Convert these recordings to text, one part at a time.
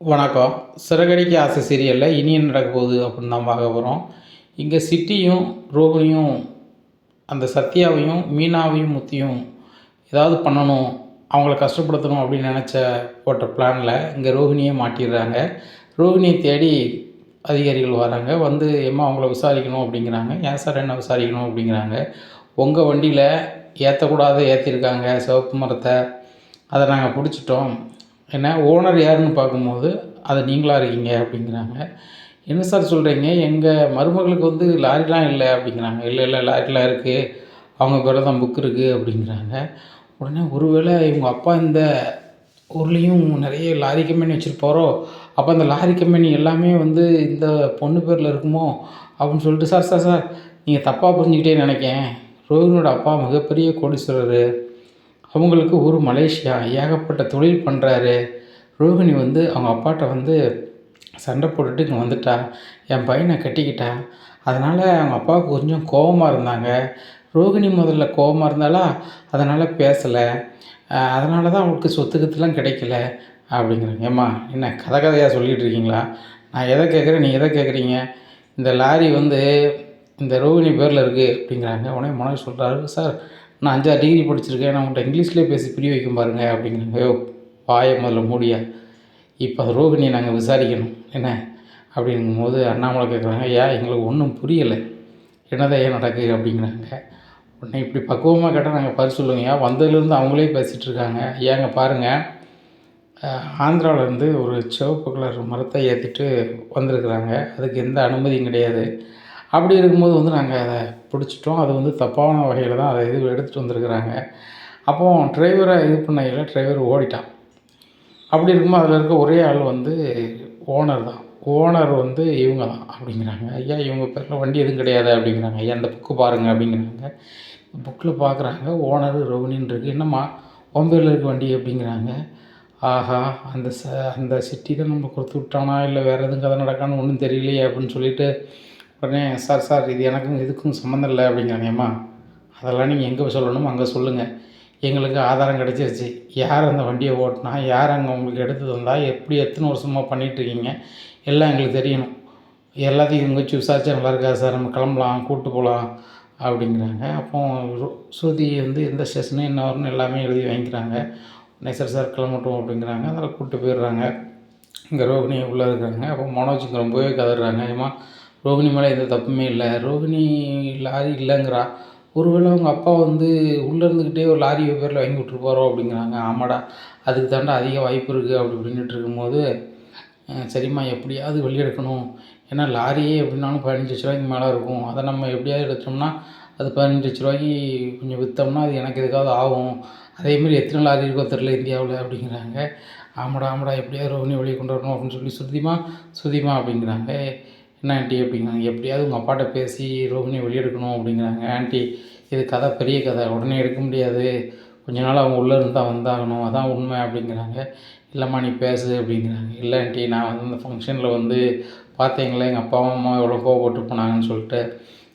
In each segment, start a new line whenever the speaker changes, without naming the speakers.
வணக்கம். சிறகடிக்க ஆசை சீரியல்ல இனி என்ன நடக்க போகுது அப்படின்னு தான் பார்க்க போகிறோம். இங்கே சிட்டியும் ரோகிணியும் அந்த சத்யாவையும் மீனாவையும் முத்தியும் ஏதாவது பண்ணணும், அவங்கள கஷ்டப்படுத்தணும் அப்படின்னு போட்ட பிளானில் இங்கே ரோகிணியை மாட்டிடுறாங்க. ரோகிணியை தேடி அதிகாரிகள் வராங்க. வந்து எம்மா அவங்கள விசாரிக்கணும் அப்படிங்கிறாங்க. ஏன் சார் என்ன விசாரிக்கணும் அப்படிங்கிறாங்க. உங்கள் வண்டியில் ஏற்றக்கூடாத ஏற்றிருக்காங்க சிவப்பு மரத்தை, அதை நாங்கள் பிடிச்சிட்டோம். என்ன ஓனர் யாருன்னு பார்க்கும்போது அது நீங்களாக இருக்கீங்க அப்படிங்கிறாங்க. என்ன சார் சொல்கிறீங்க, எங்கள் மருமகளுக்கு வந்து லாரிலாம் இல்லை அப்படிங்கிறாங்க. இல்லை இல்லை லாரிலாம் இருக்குது, அவங்க பேரில் தான் புக் இருக்குது அப்படிங்கிறாங்க. உடனே ஒருவேளை இவங்க அப்பா இந்த ஊர்லேயும் நிறைய லாரி கம்பெனி வச்சுருப்பாரோ, அப்போ அந்த லாரி கம்பெனி எல்லாமே வந்து இந்த பொண்ணு பேரில் இருக்குமோ அப்படின்னு சொல்லிட்டு, சார் சார் சார் நீங்கள் தப்பாக புரிஞ்சுக்கிட்டே நினைக்கேன். ரோஹினியோட அப்பா மிகப்பெரிய கோடீஸ்வரர், அவங்களுக்கு ஊர் மலேசியா, ஏகப்பட்ட தொழில் பண்ணுறாரு. ரோஹிணி வந்து அவங்க அப்பாட்ட வந்து சண்டை போட்டுட்டு இங்கே வந்துட்டா, என் பையனை கட்டிக்கிட்டா. அதனால் அவங்க அப்பாவுக்கு கொஞ்சம் கோபமாக இருந்தாங்க. ரோஹிணி முதல்ல கோபமாக இருந்தாலா, அதனால் பேசலை. அதனால தான் அவங்களுக்கு சொத்து கித்துலாம் கிடைக்கல அப்படிங்கிறாங்க. ஏம்மா என்ன கதை கதையாக சொல்லிகிட்டு இருக்கீங்களா? நான் எதை கேட்குறேன், நீங்கள் எதை கேட்குறீங்க? இந்த லாரி வந்து இந்த ரோஹிணி பேரில் இருக்குது அப்படிங்கிறாங்க. உடனே மனோஜ் சொல்கிறாரு, சார் நான் 5-6 டிகிரி படிச்சிருக்கேன், நான் உங்கள்கிட்ட இங்கிலீஷ்லேயே பேசி புரிய வைக்கும் பாருங்க அப்படிங்கிறாங்க. ஐயோ வாயை முதல்ல மூடியா, இப்போ அந்த ரோகிணியை நாங்கள் விசாரிக்கணும் என்ன அப்படிங்கும்போது அண்ணாமலை கேட்குறாங்க, ஏன் எங்களுக்கு ஒன்றும் புரியலை, என்னதான் ஏன் நடக்குது அப்படிங்கிறாங்க. உடனே இப்படி பக்குவமாக கேட்டால் நாங்கள் பதில் சொல்லுவோங்க. ஏன் வந்ததுலேருந்து அவங்களே பேசிகிட்டு இருக்காங்க. ஏங்க பாருங்கள், ஆந்திராவிலேருந்து ஒரு சிவப்பு கலர் மரத்தை ஏற்றிட்டு வந்திருக்குறாங்க. அதுக்கு எந்த அனுமதியும் கிடையாது. அப்படி இருக்கும்போது வந்து நாங்கள் அதை பிடிச்சிட்டோம். அது வந்து தப்பான வகையில் தான் அதை எடுத்துகிட்டு வந்திருக்குறாங்க. அப்போது டிரைவரை பண்ணையில் டிரைவர் ஓடிட்டான். அப்படி இருக்கும்போது அதில் இருக்க ஒரே ஆள் வந்து ஓனர் தான். ஓனர் வந்து இவங்க தான் அப்படிங்கிறாங்க. ஐயா இவங்க பேரில் வண்டி எதுவும் கிடையாது அப்படிங்கிறாங்க. ஐயா அந்த புக்கு பாருங்கள் அப்படிங்கிறாங்க. புக்கில் பார்க்குறாங்க, ஓனர் ரோகிணின்னு இருக்குது. என்னம்மா உன் பேரில் இருக்க வண்டி அப்படிங்கிறாங்க. ஆஹா, அந்த சிட்டி தான் நம்ம கொடுத்து விட்டானா, இல்லை வேறு எதுவும் கதை நடக்கான்னு ஒன்றும் தெரியலையே அப்படின்னு சொல்லிட்டு உடனே, சார் சார் இது எனக்கும் இதுக்கும் சம்மந்தம் இல்லை அப்படிங்கிறாங்க. ஏம்மா அதெல்லாம் நீங்கள் எங்கே சொல்லணுமோ அங்கே சொல்லுங்கள், எங்களுக்கு ஆதாரம் கிடச்சிருச்சு. யார் அந்த வண்டியை ஓட்டினா, யார் அங்கே உங்களுக்கு எடுத்து தந்தா, எப்படி எத்தனை வருஷமாக பண்ணிகிட்ருக்கீங்க, எல்லாம் எங்களுக்கு தெரியணும். எல்லாத்தையும் இவங்க வச்சு விசாரிச்சா நல்லா இருக்காது சார், நம்ம கிளம்பலாம், கூப்பிட்டு போகலாம் அப்படிங்கிறாங்க. அப்போ ஸ்ருதி வந்து எந்த ஸ்டேஷனு என்ன வரும்னு எல்லாமே எழுதி வாங்கிக்கிறாங்க. உடனே சார் சார் கிளம்பட்டும் அப்படிங்கிறாங்க. அதில் கூப்பிட்டு போயிடுறாங்க. இங்கே ரோகிணி உள்ளே இருக்காங்க. அப்போ மனோஜுக்கு ரொம்பவே கதறாங்க. ஏம்மா ரோகிணி மேலே எந்த தப்புமே இல்லை, ரோகிணி லாரி இல்லைங்கிறா, ஒருவேளை அவங்க அப்பா வந்து உள்ளே இருந்துக்கிட்டே ஒரு லாரி பேரில் வாங்கி விட்ருப்பாரோ அப்படிங்கிறாங்க. ஆமாடா, அதுக்கு தாண்டா அதிக வாய்ப்பு இருக்குது அப்படி இப்படின்ட்டு இருக்கும்போது, சரிம்மா எப்படியாவது வெளியெடுக்கணும், ஏன்னா லாரியே எப்படின்னாலும் 15,00,000 மேலே இருக்கும். அதை நம்ம எப்படியாவது எடுத்தோம்னா அது 15,00,000 கொஞ்சம் விற்றோம்னா அது எனக்கு எதுக்காவது ஆகும். அதேமாரி எத்தனை லாரி இருக்கோ தெரில இந்தியாவில் அப்படிங்கிறாங்க. ஆமாடா ஆமாடா எப்படியாவது ரோகிணி வெளியே கொண்டு வரணும் அப்படின்னு சொல்லி சுதிமா அப்படிங்கிறாங்க. என்ன ஆண்டி அப்படிங்கிறாங்க. எப்படியாவது உங்கள் அப்பாட்ட பேசி ரோகிணியை வெளியெடுக்கணும் அப்படிங்கிறாங்க. ஆண்டி இது கதை பெரிய கதை, உடனே எடுக்க முடியாது, கொஞ்ச நாள் அவங்க உள்ளே இருந்தால் வந்தாகணும், அதான் உண்மை அப்படிங்கிறாங்க. இல்லைம்மா நீ பேசு அப்படிங்கிறாங்க. இல்லை ஆண்டி நான் வந்து இந்த ஃபங்க்ஷனில் வந்து பார்த்தீங்களே எங்கள் அப்பாவும் அம்மா எவ்வளோ கோவப்பட்டு போனாங்கன்னு சொல்லிட்டு,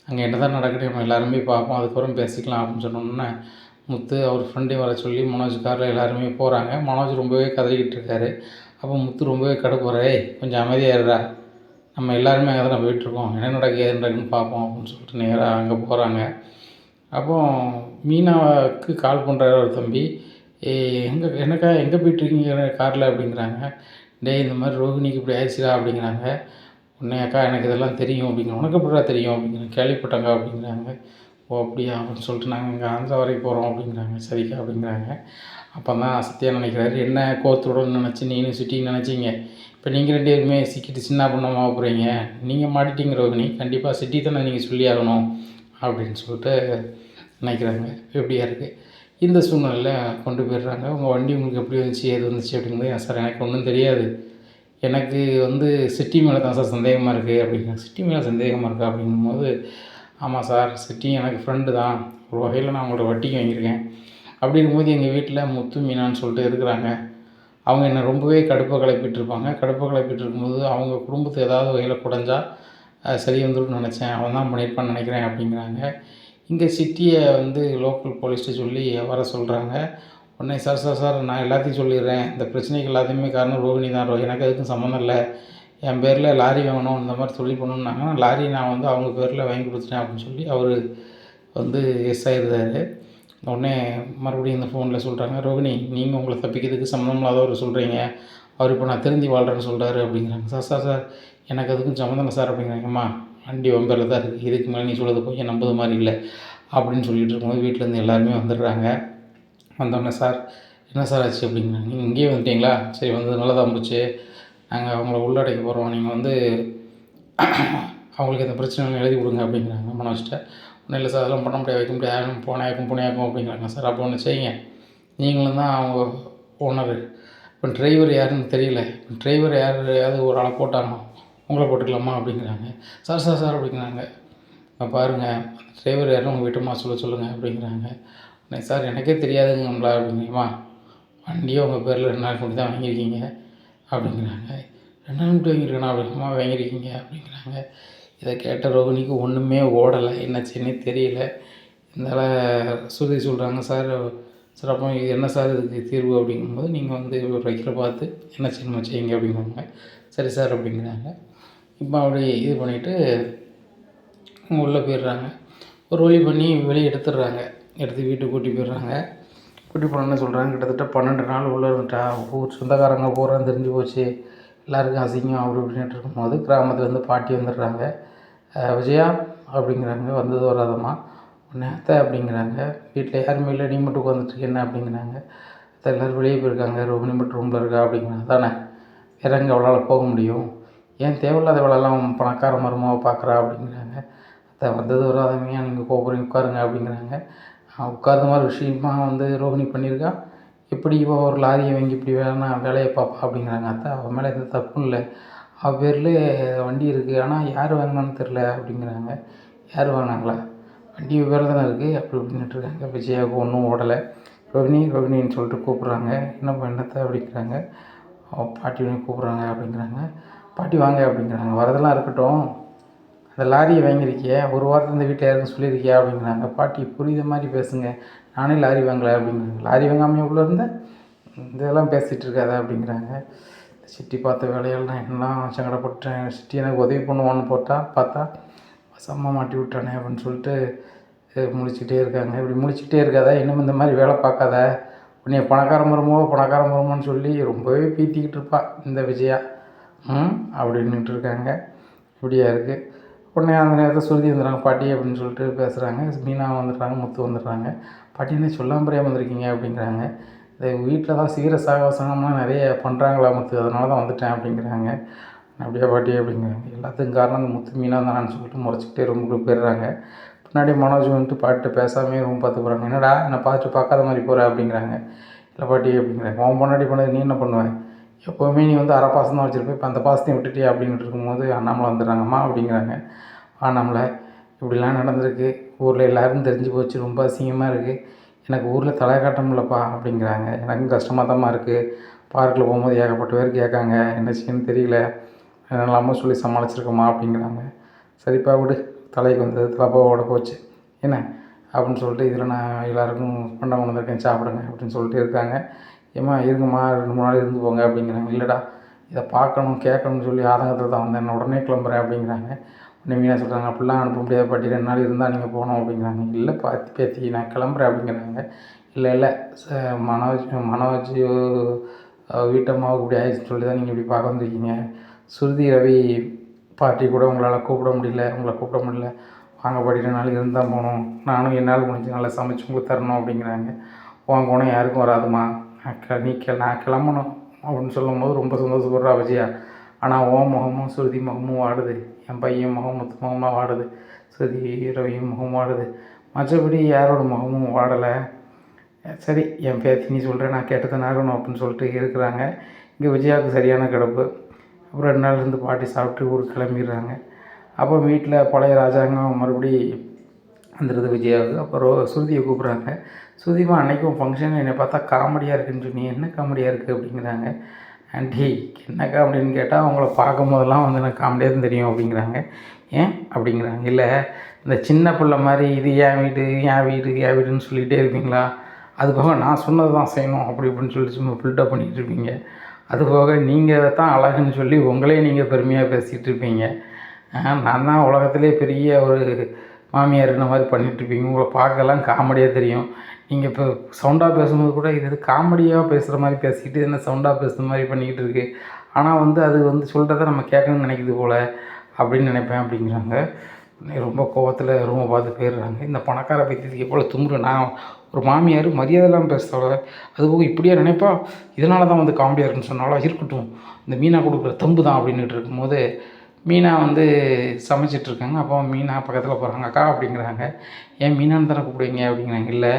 அங்கே என்ன தான் நடக்குது நம்ம எல்லாருமே பார்ப்போம், அதுக்கப்புறம் பேசிக்கலாம் அப்படின்னு சொன்னோன்னே, முத்து அவர் ஃப்ரெண்டையும் வர சொல்லி மனோஜ் காரில் எல்லாருமே போகிறாங்க. மனோஜ் ரொம்பவே கதறிக்கிட்டு இருக்காரு. அப்போ முத்து ரொம்பவே கடுப்புறாரு, கொஞ்சம் அமைதியாக இருடா, நம்ம எல்லாருமே அங்கே தான் போயிட்டுருக்கோம், என்ன நடக்குது ஏது நடக்குதுன்னு பார்ப்போம் அப்படின்னு சொல்லிட்டு நேராக அங்கே போகிறாங்க. அப்போது மீனாவுக்கு கால் பண்ணுறாரு ஒரு தம்பி, என்னக்கா எங்கே போயிட்டுருக்கீங்க காரில் அப்படிங்கிறாங்க. டேய் இந்த மாதிரி ரோகிணிக்கு இப்படி ஆயிடுச்சுடா அப்படிங்கிறாங்க. உடனே அக்கா எனக்கு இதெல்லாம் தெரியும் அப்படிங்கிற. உனக்கு எப்படிடா தெரியும் அப்படிங்கிறாங்க. கேள்விப்பட்டங்க அப்படிங்கிறாங்க. ஓ அப்படியா அப்படின்னு சொல்லிட்டு நாங்கள் இங்கே ஆந்திரா வரைக்கும் போகிறோம் அப்படிங்கிறாங்க. சரிக்கா அப்படிங்கிறாங்க. அப்போ தான் சத்யா நினைக்கிறாரு, என்ன கோர்த்துடணும்னு நினச்சி நீனும் சிட்டின்னு நினச்சிங்க, இப்போ நீங்கள் 2 பேருமே சிக்கிட்டு சின்ன பண்ணமாக போகிறீங்க, நீங்கள் மாட்டிட்டீங்க ரோகிணி, கண்டிப்பாக சிட்டி தானே நீங்கள் சொல்லி ஆகணும் அப்படின்னு சொல்லிட்டு நினைக்கிறாங்க. எப்படியா இருக்குது இந்த சூழ்நிலையில் கொண்டு போயிடுறாங்க. உங்கள் வண்டி உங்களுக்கு எப்படி வந்துச்சு ஏது வந்துச்சு அப்படிங்கிறது. சார் எனக்கு ஒன்றும் தெரியாது, எனக்கு வந்து சிட்டி மேலே தான் சார் சந்தேகமாக இருக்குது அப்படிங்கிறாங்க. சிட்டி மேலே சந்தேகமாக இருக்கா அப்படிங்கும்போது, ஆமாம் சார் சிட்டி எனக்கு ஃப்ரெண்டு தான், ஒரு வகையில் நான் உங்கள்கிட்ட வட்டிக்கு வாங்கியிருக்கேன். அப்படி இருக்கும்போது எங்கள் வீட்டில் முத்து மீனான்னு சொல்லிட்டு இருக்கிறாங்க, அவங்க என்னை ரொம்பவே கடுப்பை கிளப்பிட்டுருப்பாங்க. கடுப்பை கிளப்பிட்டு இருக்கும்போது அவங்க குடும்பத்தை ஏதாவது வகையில் குடைஞ்சா சரி வந்துடும் நினச்சேன், அவன் தான் பண்ணியிருப்பான்னு நினைக்கிறேன் அப்படிங்கிறாங்க. இங்கே சிட்டியை வந்து லோக்கல் போலீஸ்ட்டு சொல்லி வர சொல்கிறாங்க. உடனே சார் நான் எல்லாத்தையும் சொல்லிடுறேன், இந்த பிரச்சனைக்கு எல்லாத்தையுமே காரணம் ரோகிணி தான், எனக்கு அதுக்கும் சம்மந்தம் இல்லை, என் பேரில் லாரி வாங்கணும் இந்த மாதிரி தொழில் பண்ணணுன்னாங்க, லாரி நான் வந்து அவங்க பேரில் வாங்கி கொடுத்துட்டேன் அப்படின்னு சொல்லி அவர் வந்து எஸ் ஆகிருந்தார். உடனே மறுபடியும் இந்த ஃபோனில் சொல்கிறாங்க, ரோகிணி நீங்கள் உங்களை தப்பிக்கிறதுக்கு சம்மந்தம் இல்லாதவர் சொல்கிறீங்க, அவர் இப்போ நான் திருந்தி வாழ்கிறேன்னு சொல்கிறாரு அப்படிங்கிறாங்க. சார் எனக்கு அதுக்கும் சம்மந்தம் இல்லை சார் அப்படிங்கிறாங்கம்மா, வண்டி வம்பரில் தான் இருக்குது, இதுக்கு மேலே நீ சொல்கிறது போய் நம்புது மாதிரி இல்லை அப்படின்னு சொல்லிட்டு இருக்கும்போது வீட்டிலேருந்து எல்லாருமே வந்துடுறாங்க. வந்தோடனே சார் என்ன சார் ஆச்சு அப்படிங்கிறாங்க. நீங்கள் இங்கேயே வந்துட்டீங்களா, சரி வந்தது நல்லதாக போச்சு, நாங்கள் அவங்கள உள்ளடைக்க போகிறோம், நீங்கள் வந்து அவங்களுக்கு இந்த பிரச்சனை எழுதி கொடுங்க அப்படிங்கிறாங்க மனோஜ்கிட்ட. ஒன்றும் இல்லை சார் அதெல்லாம் பண்ண முடியாது, வைக்க முடியாது, போனையாக்கும் அப்படிங்கிறாங்க. சார் அப்போ ஒன்று செய்யுங்க, நீங்களும் தான் அவங்க ஓனரு, இப்போ டிரைவர் யாருன்னு தெரியல, டிரைவர் யாரையாவது ஒரு ஆளை போட்டாங்க, உங்களை போட்டுக்கலாமா அப்படிங்கிறாங்க. சார் அப்படிங்கிறாங்க. பாருங்கள் டிரைவர் யாரும் உங்கள் வீட்டுமா சொல்லுங்கள் அப்படிங்கிறாங்க. உடனே சார் எனக்கே தெரியாதுங்க நம்மளா அப்படிங்கிறமா, வண்டியை உங்கள் பேரில் 2 நாள் முன்னாடி தான் வாங்கியிருக்கீங்க அப்படிங்கிறாங்க. 2 நாள் முன்னாடி வாங்கியிருக்கேண்ணா அப்படிங்கம்மா வாங்கியிருக்கீங்க அப்படிங்கிறாங்க. இதை கேட்ட ரோகிணிக்கு ஒன்றுமே ஓடலை, என்ன செய்யனே தெரியல. இதனால் சொல்கிறாங்க, சார் அப்போ இது என்ன சார் இதுக்கு தீர்வு அப்படிங்கும்போது, நீங்கள் வந்து ஒரு வைக்கிற பார்த்து என்ன செய்யணுமோ செய்யுங்க அப்படிங்கிறாங்க. சரி சார் அப்படிங்கிறாங்க. இப்போ அப்படி இது பண்ணிவிட்டு உள்ளே போயிடுறாங்க. ஒரு வழி பண்ணி வெளியே எடுத்துடுறாங்க, எடுத்து வீட்டுக்கு கூட்டி போயிடுறாங்க. கூட்டி போனோன்னு சொல்கிறாங்க, கிட்டத்தட்ட 12 நாள் உள்ளே இருந்துட்டா, ஊர் சொந்தக்காரங்க போகிறான்னு தெரிஞ்சு போச்சு, எல்லாருக்கும் அசிங்கம் அப்படி இப்படின்ட்டு இருக்கும்போது கிராமத்துலேருந்து பாட்டி வந்துடுறாங்க. விஜயா அப்படிங்கிறாங்க, வந்தது வராதம்மா. உடனே அத்தை அப்படிங்கிறாங்க, வீட்டில் யாருமே இல்லை, நீ மட்டும் உட்காந்துட்டு என்ன அப்படிங்கிறாங்க. அத்தை எல்லோரும் வெளியே போயிருக்காங்க, ரோகிணி மட்டும் ரூமில் இருக்கா அப்படிங்கிறாங்க. தானே வேற எங்கே அவளால் போக முடியும், ஏன் தேவையில்லாத வேலைலாம் பணக்கார மருமாவை பார்க்குறா அப்படிங்கிறாங்க. அத்தை வந்தது வராதமையா நீங்கள் கோபுரம் உட்காருங்க அப்படிங்கிறாங்க. உட்கார்ந்த மாதிரி விஷயமா வந்து ரோகிணி பண்ணியிருக்கா, எப்படி இவ ஒரு லாரியை வாங்கி இப்படி வேலையை பார்ப்பா அப்படிங்கிறாங்க. அத்தை அவன் மேலே எந்த தப்பும் இல்லை, அவள் பேரில் வண்டி இருக்குது, ஆனால் யார் வாங்கினான்னு தெரில அப்படிங்கிறாங்க. யார் வாங்கினாங்களா, வண்டி பேரில் தானே இருக்குது அப்படி இப்படின்னுட்டுருக்காங்க. விஜயாவுக்கு ஒன்றும் ஓடலை. ரோகிணின்னு சொல்லிட்டு கூப்பிட்றாங்க. என்னத்தை அப்படிங்கிறாங்க. பாட்டி கூப்பிட்றாங்க அப்படிங்கிறாங்க. பாட்டி வாங்க அப்படிங்கிறாங்க. வரதெல்லாம் இருக்கட்டும், அந்த லாரியை வாங்கியிருக்கிய, ஒரு வாரத்தில் இந்த வீட்டில் யாருன்னு சொல்லியிருக்கியா அப்படிங்கிறாங்க. பாட்டி புரியுத மாதிரி பேசுங்க, நானே லாரி வாங்கலை அப்படிங்கிறாங்க. லாரி வாங்காமல் உள்ளே இருந்தேன், இதெல்லாம் பேசிகிட்டு இருக்காத அப்படிங்கிறாங்க. சிட்டி பார்த்த வேலையால் நான் என்னெல்லாம் சங்கடப்பட்டேன், சிட்டி எனக்கு உதவி பண்ணுவான்னு பார்த்தா செம்ம மாட்டி விட்டானே அப்படின்னு சொல்லிட்டு முழிச்சிக்கிட்டே இருக்காங்க. இப்படி முழிச்சிக்கிட்டே இருக்காத, இன்னும் இந்த மாதிரி வேலை பார்க்காத, உன்னைய பணக்கார மருமோன்னு சொல்லி ரொம்பவே பீத்திக்கிட்டு இருப்பா இந்த விஜயா அப்படின்னுட்டு இருக்காங்க. இப்படியா இருக்குது. உடனே அந்த நேரத்தில் சுருதி வந்துடுறாங்க, பாட்டி அப்படின்னு சொல்லிட்டு பேசுகிறாங்க. மீனா வந்துடுறாங்க, முத்து வந்துடுறாங்க. பாட்டி என்ன சொல்லாமல் புரியாமல் வந்திருக்கீங்க அப்படிங்கிறாங்க. இந்த வீட்டில் தான் சீர சாகசங்கம்லாம் நிறைய பண்ணுறாங்களா முத்து, அதனால தான் வந்துட்டேன் அப்படிங்கிறாங்க. அப்படியே பாட்டி அப்படிங்கிறாங்க. எல்லாத்துக்கும் காரணம் அந்த முத்து மீனா தானான்னு சொல்லிட்டு முறைச்சிக்கிட்டே ரூமுக்கு போயிடுறாங்க. பின்னாடி மனோஜ் வந்துட்டு பாட்டு பேசாமே ரூம் பார்த்து போகிறாங்க. என்னடா என்னை பார்த்துட்டு பார்க்காத மாதிரி போகிற அப்படிங்கிறாங்க. இல்லை பாட்டி அப்படிங்கிறாங்க. அவன் முன்னாடி பண்ணது நீ என்ன பண்ணுவேன், எப்போவுமே நீ வந்து அரை பாசம் தான் வச்சுருப்பேன், இப்போ அந்த பாசத்தையும் விட்டுட்டியா அப்படின்ட்டு இருக்கும்போது அண்ணாமலை வந்துடுறாங்கம்மா அப்படிங்கிறாங்க. அண்ணாமலை இப்படிலாம் நடந்திருக்கு, ஊரில் எல்லோரும் தெரிஞ்சு போச்சு, ரொம்ப அசிங்கமாக இருக்குது, எனக்கு ஊரில் தலை காட்ட முடியலப்பா அப்படிங்கிறாங்க. எனக்கும் கஷ்டமாக தான்மா இருக்குது, பார்க்கில் போகும்போது ஏகப்பட்ட பேர் கேட்காங்க, என்ன செய்யணும்னு தெரியல, என்னெல்லாமோ சொல்லி சமாளிச்சிருக்கோமா அப்படிங்கிறாங்க. சரிப்பா விடு, தலைக்கு வந்தது தலைப்பாவோட போச்சு என்ன அப்படின்னு சொல்லிட்டு, இதில் நான் எல்லாேருக்கும் பண்டம் வந்திருக்கேன் சாப்பிடுங்க அப்படின்னு சொல்லிட்டு இருக்காங்க. ஏம்மா இருங்கம்மா 2-3 நாள் இருந்து போங்க அப்படிங்கிறாங்க. இல்லைடா இதை பார்க்கணும் கேட்கணும்னு சொல்லி ஆதங்கத்தில் தான் வந்தேன், நான் உடனே கிளம்புறேன் அப்படிங்கிறாங்க. உடனே மீனா சொல்கிறாங்க, அப்படிலாம் அனுப்ப முடியாது பாட்டி, 2 நாள் இருந்தால் நீங்கள் போகணும் அப்படிங்கிறாங்க. இல்லை பேத்தி நான் கிளம்புறேன் அப்படிங்கிறாங்க. இல்லை மனோஜ் வீட்டம்மாவுக்கு இப்படி ஆயிடுச்சுன்னு சொல்லி தான் நீங்கள் இப்படி பார்க்க வந்திருக்கீங்க, சுருதி ரவி பார்ட்டி கூட உங்களால் கூப்பிட முடியல, வாங்க பாட்டி 2 நாளைக்கு இருந்தால் போகணும், நானும் என்னால் முடிஞ்சு நல்லா சமைச்சு உங்களுக்கு தரணும் அப்படிங்கிறாங்க. உன் குணம் யாருக்கும் வராதுமா, நான் கிளம்பணும் அப்படின்னு சொல்லும்போது ரொம்ப சந்தோஷப்படுறா விஜயா. ஆனால் உன் முகமும் சுருதி முகமும் வாடுது, என் பையன் முகம் முத்து முகமாக வாடுது, சுருதி ரவியும் முகம் வாடுது, மற்றபடி யாரோட முகமும் வாடலை. சரி என் பேத்தி நீ சொல்கிறேன், நான் கேட்டதை ஆகணும் அப்படின்னு சொல்லிட்டு இருக்கிறாங்க. இங்கே விஜயாவுக்கு சரியான கிடப்பு. அப்புறம் 2 நாள் இருந்து பாட்டி சாப்பிட்டு ஊருக்கு கிளம்பிடுறாங்க. அப்போ வீட்டில் பழைய ராஜாங்கம் மறுபடி வந்துடுது விஜயாவுக்கு. அப்புறம் சுருதியை கூப்பிட்றாங்க. சுருதிமா அன்றைக்கும் ஃபங்க்ஷன் என்னை பார்த்தா காமெடியாக இருக்குன்னு சொன்னி, என்ன காமெடியாக இருக்குது அப்படிங்கிறாங்க. ஆண்டி என்ன காமெடின்னு கேட்டால், அவங்கள பார்க்கும் போதெல்லாம் வந்து எனக்கு காமெடியாக தான் தெரியும் அப்படிங்கிறாங்க. ஏன் அப்படிங்கிறாங்க. இல்லை இந்த சின்ன பிள்ளை மாதிரி இது என் வீடு என் வீடுன்னு சொல்லிகிட்டே இருப்பீங்களா, அதுபோக நான் சொன்னது தான் செய்யணும் அப்படி இப்படின்னு சொல்லி சும்மா பில்டப் பண்ணிகிட்டு இருப்பீங்க. அதுபோக நீங்கள் தான் அழகுன்னு சொல்லி உங்களே நீங்கள் பெருமையாக பேசிகிட்டு இருப்பீங்க. நான் தான் உலகத்திலே பெரிய ஒரு மாமியார் இந்த மாதிரி பண்ணிகிட்ருப்பீங்க. உங்களை பார்க்கலாம் காமெடியாக தெரியும். நீங்கள் இப்போ சவுண்டாக பேசும்போது கூட இது காமெடியாக பேசுகிற மாதிரி பேசிக்கிட்டு என்ன சவுண்டாக பேசுகிற மாதிரி பண்ணிக்கிட்டு இருக்கு. ஆனால் வந்து அது வந்து சொல்கிறத நம்ம கேட்கணும்னு நினைக்குது போல் அப்படின்னு நினைப்பேன் அப்படிங்கிறாங்க. ரொம்ப கோவத்தில் ரூமை பார்த்து போயிடுறாங்க. இந்த பணக்கார பைத்தியத்துக்கு எவ்வளோ துமுறு. நான் ஒரு மாமியார் மரியாதை இல்லாமல் பேசுகிறவள அதுபோக இப்படியே நினைப்பா. இதனால தான் வந்து காமெடியாக இருக்குன்னு சொன்னாலா இருக்கட்டும், இந்த மீனா கொடுக்குற தம்பு தான் அப்படின்ட்டு இருக்கும்போது மீனா வந்து சமைச்சிட்ருக்காங்க. அப்போ மீனா பக்கத்தில் போகிறாங்க. அக்கா அப்படிங்கிறாங்க. ஏன் மீனான்னு தானே கூப்பிடுவீங்க அப்படிங்கிறாங்க. இல்லை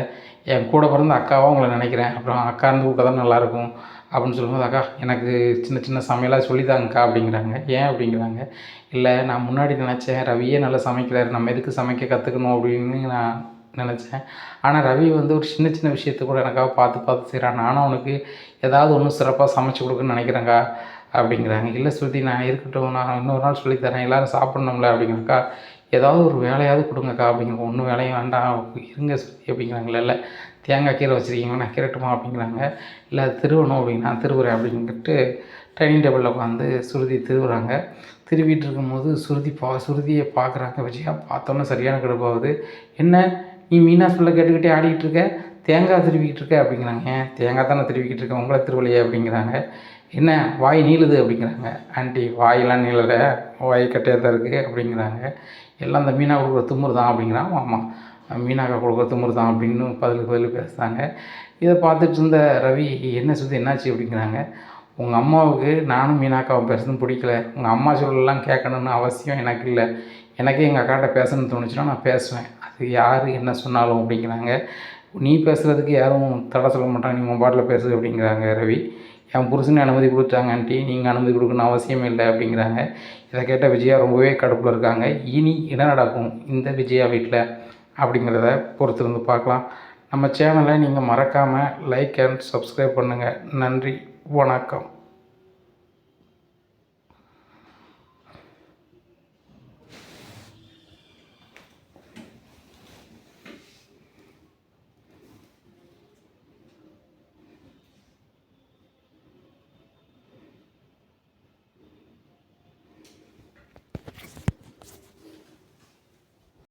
என் கூட பிறந்த அக்காவாக உங்களை நினைக்கிறேன், அப்புறம் அக்கான்னு கூப்பிட்டா தான் நல்லாயிருக்கும் அப்படின்னு சொல்லும்போது, அக்கா எனக்கு சின்ன சின்ன சமையலாக சொல்லித்தாங்கக்கா அப்படிங்கிறாங்க. ஏன் அப்படிங்கிறாங்க. இல்லை நான் முன்னாடி நினச்சேன் ரவியே நல்லா சமைக்கிறாரு, நம்ம எதுக்கு சமைக்க கற்றுக்கணும் அப்படின்னு நான் நினச்சேன். ஆனால் ரவி வந்து ஒரு சின்ன சின்ன விஷயத்தை கூட எனக்காக பார்த்து பார்த்து செய்கிறான். நானும் அவனுக்கு ஏதாவது ஒன்று சிறப்பாக சமைச்சு கொடுக்குன்னு நினைக்கிறேங்க்கா அப்படிங்கிறாங்க. இல்லை ஸ்ருதி நான் இருக்கட்டும், நான் இன்னொரு நாள் சொல்லித்தரேன், எல்லோரும் சாப்பிட்ணும்ல அப்படிங்கிறக்கா. ஏதாவது ஒரு வேலையாவது கொடுங்கக்கா அப்படிங்கிற. ஒன்றும் வேலையும் வேண்டாம் இருங்க ஸ்ருதி அப்படிங்கிறாங்களே. இல்லை தேங்காய் கீரை வச்சுருக்கீங்க நான் கீரட்டுமா அப்படிங்கிறாங்க. இல்லை அது திருவணும் அப்படின்னா திருவுறேன் அப்படின்ட்டு டைனிங் டேபிளில் உட்காந்து சுருதி திருவுறாங்க. திருவிட்டு இருக்கும்போது சுருதியை பார்க்குறாங்க. விஜயா பார்த்தோன்னே சரியான கடுப்பாகுது. என்ன நீ மீனா சொல்ல கேட்டுக்கிட்டே ஆடிக்கிட்டு இருக்க, தேங்காய் திருவிக்கிட்டு இருக்க அப்படிங்கிறாங்க. ஏன் தேங்காய் தானே திருவிக்கிட்டு இருக்கேன், உங்களை திருவலையே அப்படிங்கிறாங்க. என்ன வாய் நீளுது அப்படிங்கிறாங்க. ஆண்டி வாயெல்லாம் நீளலை, வாய் கட்டையாக தான் இருக்குது அப்படிங்கிறாங்க. எல்லாம் அந்த மீனா கொடுக்குற திமிரு தான் அப்படிங்கிறான். ஆமாம் மீனாக்கா கொடுக்குற திமிரு தான் அப்படின்னு பதில் பேசுகிறாங்க. இதை பார்த்துட்டு இருந்த ரவி என்ன சுற்றி என்னாச்சு அப்படிங்கிறாங்க. உங்கள் அம்மாவுக்கு நானும் மீனாக்காவை பேசுறதுன்னு பிடிக்கல, உங்கள் அம்மா சொல்லலாம் கேட்கணுன்னு அவசியம் எனக்கு இல்லை, எனக்கே எங்கள் அக்காட்ட பேசணும்னு தோணுச்சுன்னா நான் பேசுவேன், அது யார் என்ன சொன்னாலும் அப்படிங்கிறாங்க. நீ பேசுகிறதுக்கு யாரும் தடை சொல்ல மாட்டாங்க, நீ உன் பாட்டில் பேசு அப்படிங்கிறாங்க ரவி. என் புருஷனை அனுமதி கொடுத்தாங்க ஆண்டி, நீங்கள் அனுமதி கொடுக்கணும் அவசியம் இல்லை அப்படிங்கிறாங்க. இதை கேட்ட விஜயா ரொம்பவே கடுப்பில் இருக்காங்க. இனி என்ன நடக்கும் இந்த விஜயா வீட்டில் அப்படிங்கிறத பொறுத்திருந்து பார்க்கலாம். நம்ம சேனலை நீங்கள் மறக்காமல் லைக் அண்ட் சப்ஸ்கிரைப் பண்ணுங்கள். நன்றி, வணக்கம்.